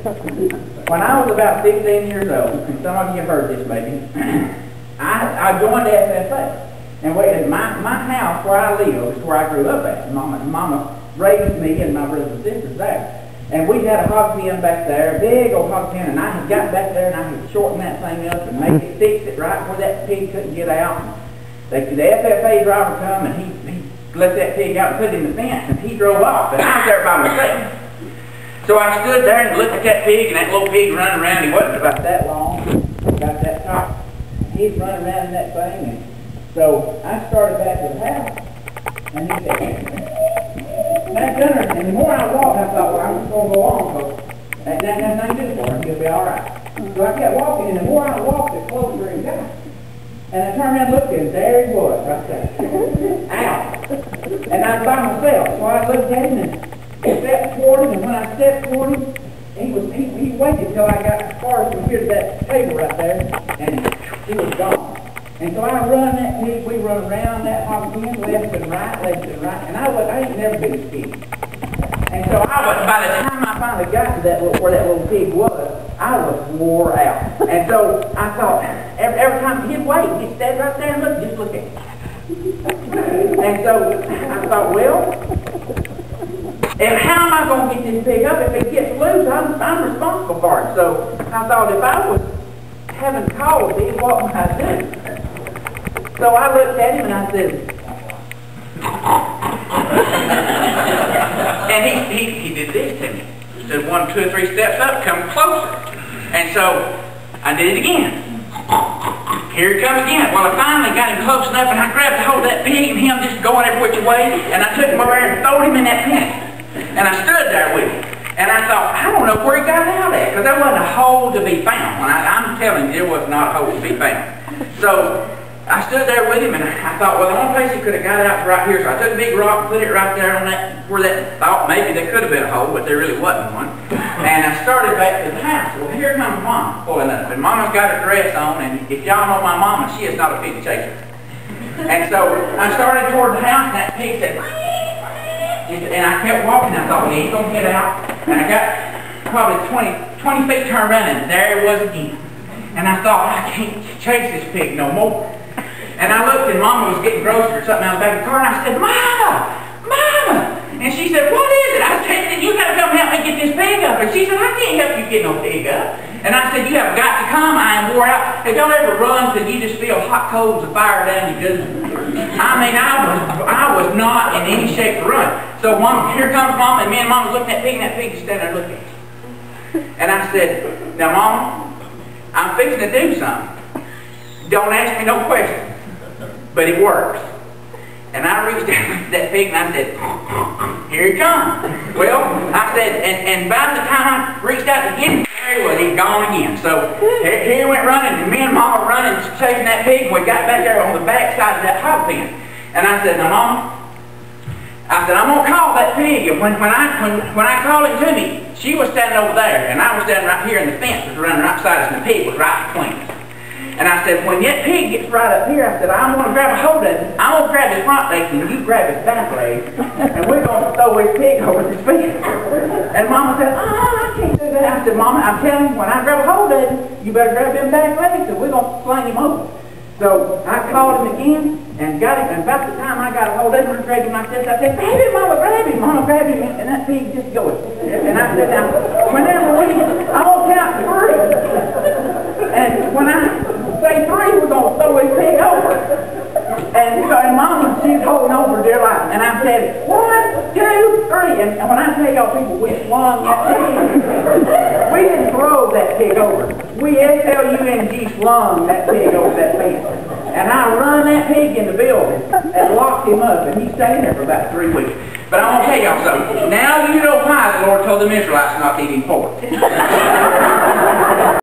When I was about 16 years old, and some of you have heard this maybe, I joined the FFA. And my house where I live is where I grew up at. Mama raised me and my brothers and sisters there. And we had a hog pen back there, a big old hog pen, and I had got back there and I had shortened that thing up and made it, fix it right where that pig couldn't get out. The FFA driver come and he let that pig out and put it in the fence, and he drove off, and I was there by myself. So I stood there and looked at that pig, and that little pig running around. He wasn't about that long, about that top. He's running around in that thing, and so I started back to the house, and he said, "That's Gunner." And the more I walked, I thought, well, I'm just going to go on, because that's nothing to do for him. He'll be all right. So I kept walking, and the more I walked, the closer he got. And I turned around and looked, and there he was, right there, out. And I was by myself, so I looked at him and stepped toward him, and when I stepped toward him, he waited till I got as far as from here to that table right there, and he was gone. And so I run that pig, we run around that hog pen, left and right, and I ain't never been a pig. And so by the time I finally got to where that little pig was, I was wore out. And so I thought, every time he'd wait, he'd stand right there and just look at me. And so I thought, well, and how am I going to get this pig up? If it gets loose, I'm responsible for it. So I thought, if I was having cause these, what would I do? So I looked at him and I said, and he did this to me. He said, 1, 2, 3 steps up, come closer. And so I did it again. Here it comes again. Well, I finally got him close enough, and I grabbed a hold of that pig and him just going every which way, and I took him over there and threw him in that pen. And I stood there with him. And I thought, I don't know where he got out at, because there wasn't a hole to be found. I'm telling you, there was not a hole to be found. So I stood there with him, and I thought, well, the only place he could have got out was right here. So I took a big rock and put it right there on where that thought maybe there could have been a hole, but there really wasn't one. And I started back to the house. Well, here comes Mama pulling up. And Mama's got her dress on, and if y'all know my mama, she is not a pig chaser. And so I started toward the house, and that pig said, and I kept walking. I thought, well, he's going to get out. And I got probably 20 feet turned around, and there it was again. And I thought, I can't chase this pig no more. And I looked, and Mama was getting groceries or something out of the back of the car, and I said, Mama! And she said, what is it? I said, you got to come help me get this pig up. And she said, I can't help you get no pig up. And I said, you have got to come. I am wore out. Have y'all ever run till you just feel hot coals of fire down your goose? I mean, I was not in any shape to run. So Mama, here comes Mama, and me and Mama was looking at that pig, and that pig was standing there looking at me. And I said, now Mama, I'm fixing to do something. Don't ask me no questions. But it works. And I reached down to that pig and I said, here he comes. Well, I said, and by the time I reached out to get him, there he was, he'd gone again. So here he went running, and me and Mama were running, chasing that pig, and we got back there on the back side of that hog pen. And I said, now Mama, I said, I'm going to call that pig. And when I called him to me, she was standing over there, and I was standing right here, and the fence was running right beside us, and the pig was right between us. And I said, when that pig gets right up here, I said, I'm going to grab a hold of him. I'm going to grab his front legs, and you grab his back legs, and we're going to throw his pig over this fence. And Mama said, I can't do that. I said, Mama, I'm telling you, when I grab a hold of him, you better grab them back legs, and we're going to sling him over. So I called him again, and got him, and about the time I got a hold of him, I grabbed him like this. I said, grab him, Mama, grab him. Mama, grab him, and that pig just goes. And I said, now, whenever I won't count to 3. And when I say 3, we're going to throw his pig over. And Mama, she's holding over dear life. And I said, 1, 2, 3. And when I tell y'all people, we swung that pig. We didn't throw that pig over. We S-L-U-N-G swung that pig over that fence. And I run that pig in the building and locked him up. And he stayed there for about 3 weeks. But I want to tell y'all something. Now you know why the Lord told them Israelites not to eat him pork.